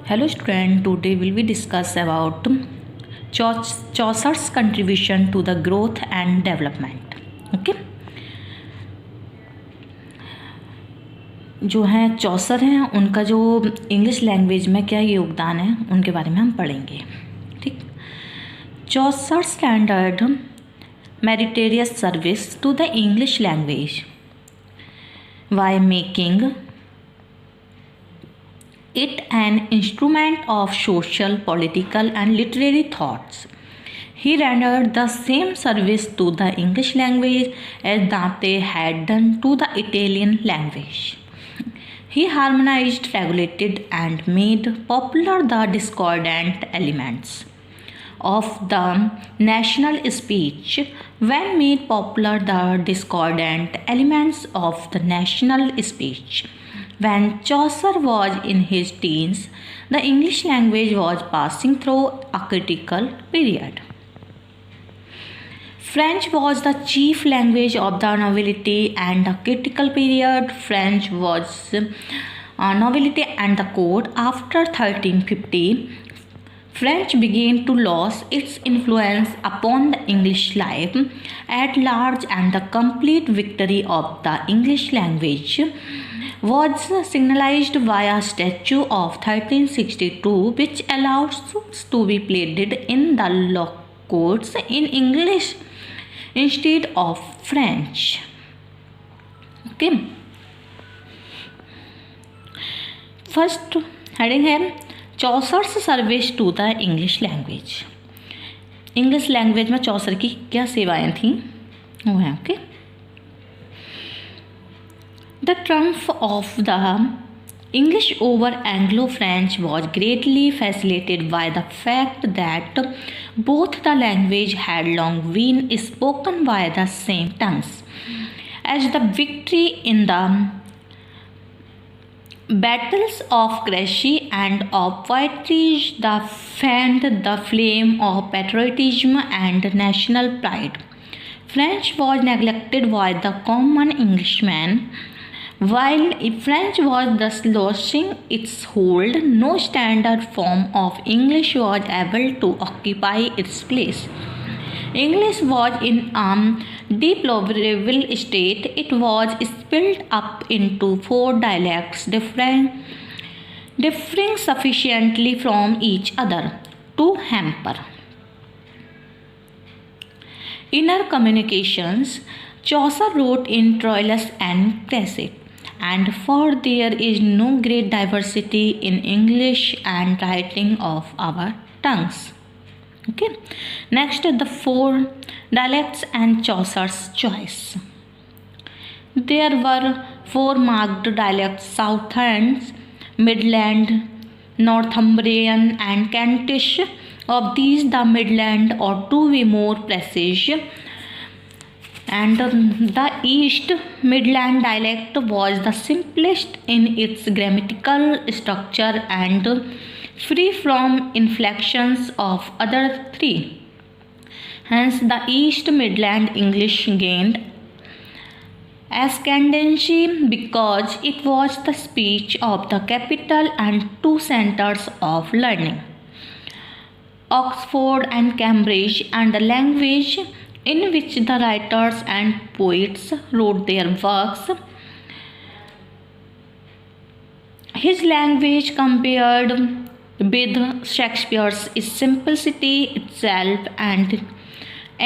Hello student, today will we discuss about Chaucer's contribution to the growth and development. Okay, जो हैं चौसर हैं उनका जो इंग्लिश लैंग्वेज में क्या योगदान है उनके बारे में हम पढ़ेंगे. ठीक, चौसर standard meritorious service to the English language by making it an instrument of social, political and literary thoughts. He rendered the same service to the English language as Dante had done to the Italian language. He harmonized, regulated and made popular the discordant elements of the national speech. When made popular the discordant elements of the national speech, when Chaucer was in his teens, the English language was passing through a critical period. French was the chief language of the nobility and the critical period. French was nobility and the court. After 1350, French began to lose its influence upon the English life at large, and the complete victory of the English language was signalized by a statute of 1362 which allows suits to be pleaded in the law courts in English instead of French. Okay, first heading है Chaucer's service to the English language. English language में Chaucer की क्या सेवाएं थीं वो हैं. Okay, the triumph of the English over Anglo French was greatly facilitated by the fact that both the language had long been spoken by the same tongues. As the victory in the battles of Crecy and of Poitiers fanned the flame of patriotism and national pride. French was neglected by the common Englishman. While French was thus losing its hold, no standard form of English was able to occupy its place. English was in a deplorable state. It was split up into 4 dialects, differing sufficiently from each other to hamper inner communications. Chaucer wrote in Troilus and Cressida, and for there is no great diversity in English and writing of our tongues. Okay, next the 4 dialects and Chaucer's choice. There were 4 marked dialects: Southland, Midland, Northumbrian and Kentish. Of these the Midland ought to be more precise, and the East Midland dialect was the simplest in its grammatical structure and free from inflections of other 3. Hence the East Midland English gained ascendancy because it was the speech of the capital and 2 centers of learning, Oxford and Cambridge, and the language in which the writers and poets wrote their works. His language compared with Shakespeare's is simplicity itself, and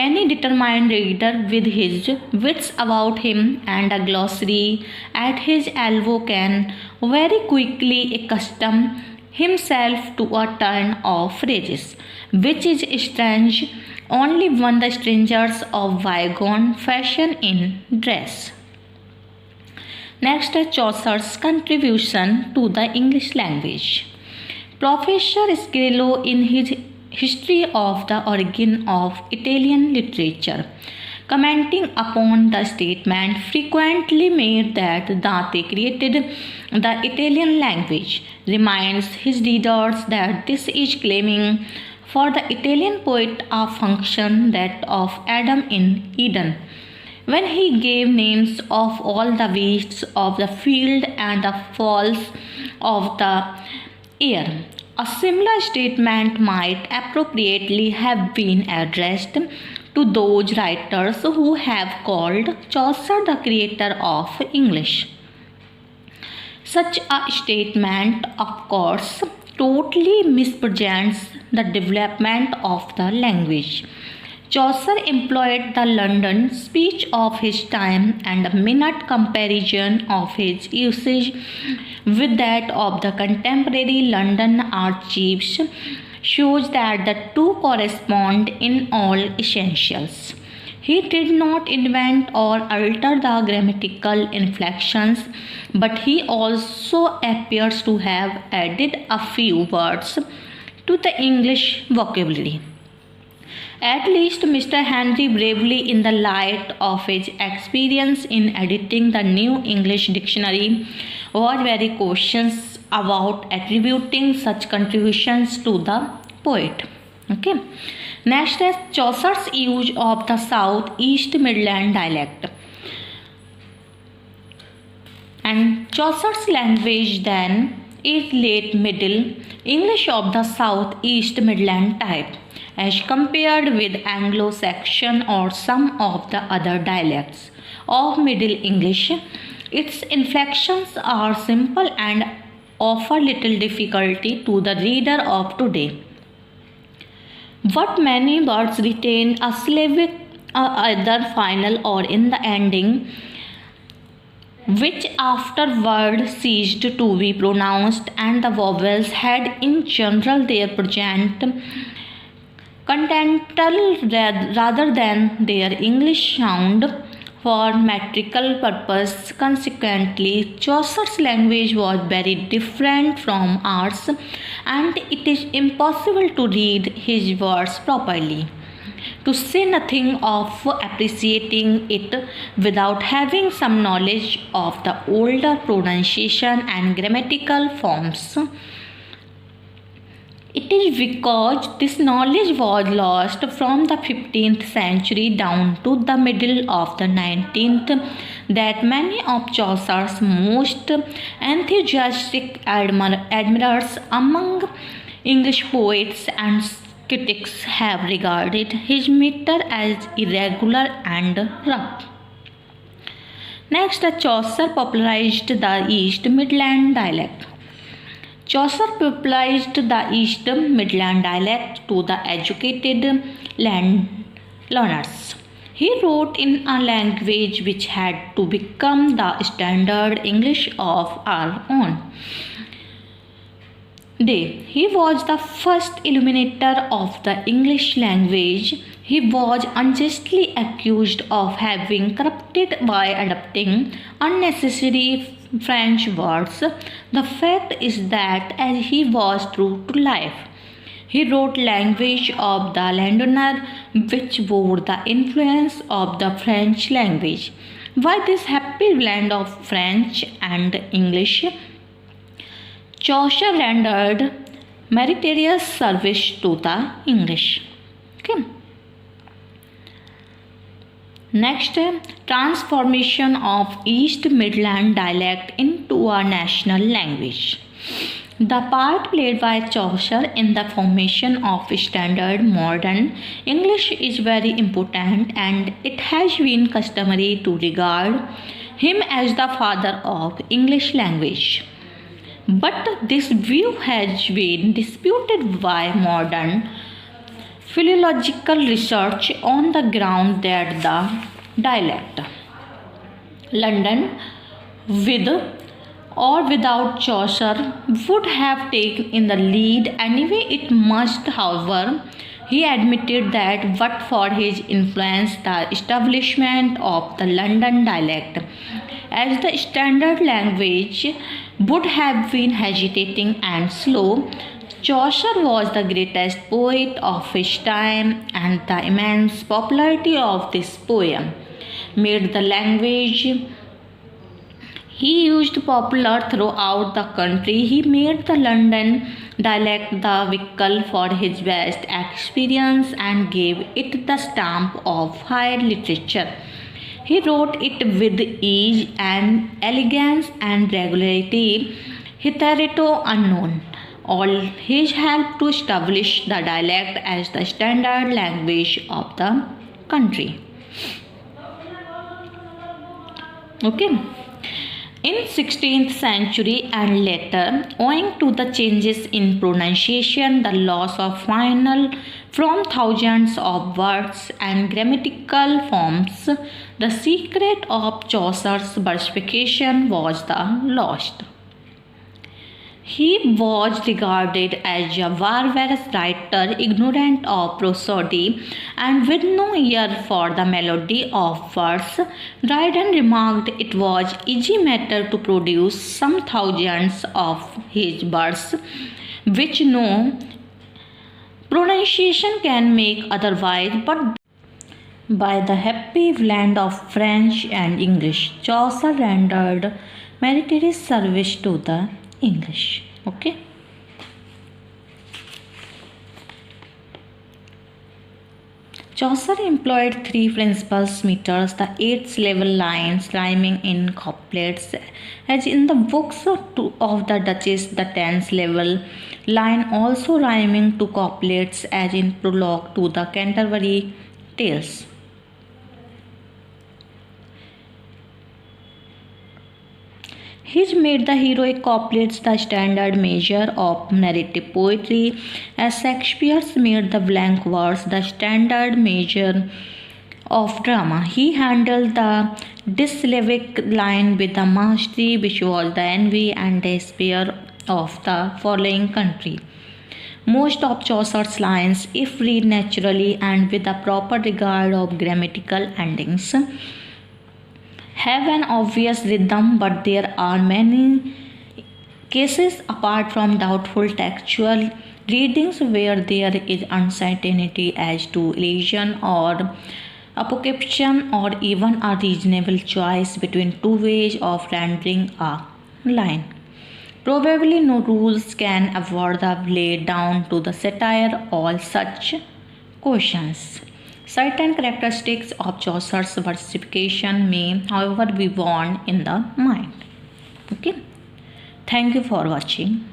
any determined reader with his wits about him and a glossary at his elbow can very quickly accustom himself to a turn of phrases which is strange only when the strangers of bygone fashion in dress. Next, Chaucer's contribution to the English language. Professor Sgrelo, in his History of the Origin of Italian Literature, commenting upon the statement frequently made that Dante created the Italian language, reminds his readers that this is claiming for the Italian poet a function that of Adam in Eden, when he gave names of all the beasts of the field and the fowls of the air. A similar statement might appropriately have been addressed to those writers who have called Chaucer the creator of English. Such a statement, of course, totally misrepresents the development of the language. Chaucer employed the London speech of his time, and a minute comparison of his usage with that of the contemporary London archives shows that the two correspond in all essentials. He did not invent or alter the grammatical inflections, but he also appears to have added a few words to the English vocabulary. At least Mr. Henry Bravely, in the light of his experience in editing the New English Dictionary, was very cautious about attributing such contributions to the poet. Okay. Next is Chaucer's use of the South East Midland dialect. And Chaucer's language then is late Middle English of the South East Midland type, as compared with Anglo-Saxon or some of the other dialects of Middle English. Its inflections are simple and offer little difficulty to the reader of today. But many words retain a syllabic either final or in the ending, which afterward ceased to be pronounced, and the vowels had in general their present consonantal rather than their English sound for metrical purpose. Consequently, Chaucer's language was very different from ours, and it is impossible to read his words properly, to say nothing of appreciating it, without having some knowledge of the older pronunciation and grammatical forms. It is because this knowledge was lost from the 15th century down to the middle of the 19th that many of Chaucer's most enthusiastic admirers among English poets and critics have regarded his meter as irregular and rough. Next, Chaucer popularized the East Midland dialect. Chaucer popularized the East Midland dialect to the educated learners. He wrote in a language which had to become the standard English of our own day. He was the first illuminator of the English language. He was unjustly accused of having corrupted by adopting unnecessary French words. The fact is that, as he was true to life, he wrote language of the landowner which bore the influence of the French language. By this happy blend of French and English, Chaucer rendered meritorious service to the English. Okay. Next, transformation of East Midland dialect into a national language. The part played by Chaucer in the formation of standard modern English is very important, and it has been customary to regard him as the father of English language. But this view has been disputed by modern philological research on the ground that the dialect, London, with or without Chaucer, would have taken in the lead anyway. It must, however, he admitted that but for his influence, the establishment of the London dialect as the standard language would have been hesitating and slow. Chaucer was the greatest poet of his time, and the immense popularity of this poem made the language he used popular throughout the country. He made the London dialect the vehicle for his vast experience and gave it the stamp of high literature. He wrote it with ease and elegance and regularity hitherto unknown. All his helped to establish the dialect as the standard language of the country. Okay. In 16th century and later, owing to the changes in pronunciation, the loss of final from thousands of words and grammatical forms, the secret of Chaucer's versification was the lost. He was regarded as a barbarous writer, ignorant of prosody, and with no ear for the melody of verse. Dryden remarked it was easy matter to produce some thousands of his verse, which no pronunciation can make otherwise but by the happy blend of French and English. Chaucer rendered meritorious service to the English. Okay. Chaucer employed three principal meters, the 8th-level lines rhyming in couplets, as in the books of the Duchess, the 10th-level line also rhyming to couplets, as in prologue to the Canterbury Tales. He made the heroic couplets the standard measure of narrative poetry, as Shakespeare made the blank verse the standard measure of drama. He handled the dissyllabic line with a mastery which was the envy and despair of the following country. Most of Chaucer's lines, if read naturally and with a proper regard of grammatical endings, have an obvious rhythm, but there are many cases apart from doubtful textual readings where there is uncertainty as to elision or apocryphation or even a reasonable choice between two ways of rendering a line. Probably no rules can afford the lay down to the satire all such questions. Certain characteristics of Chaucer's versification may, however, be borne in the mind. Okay. Thank you for watching.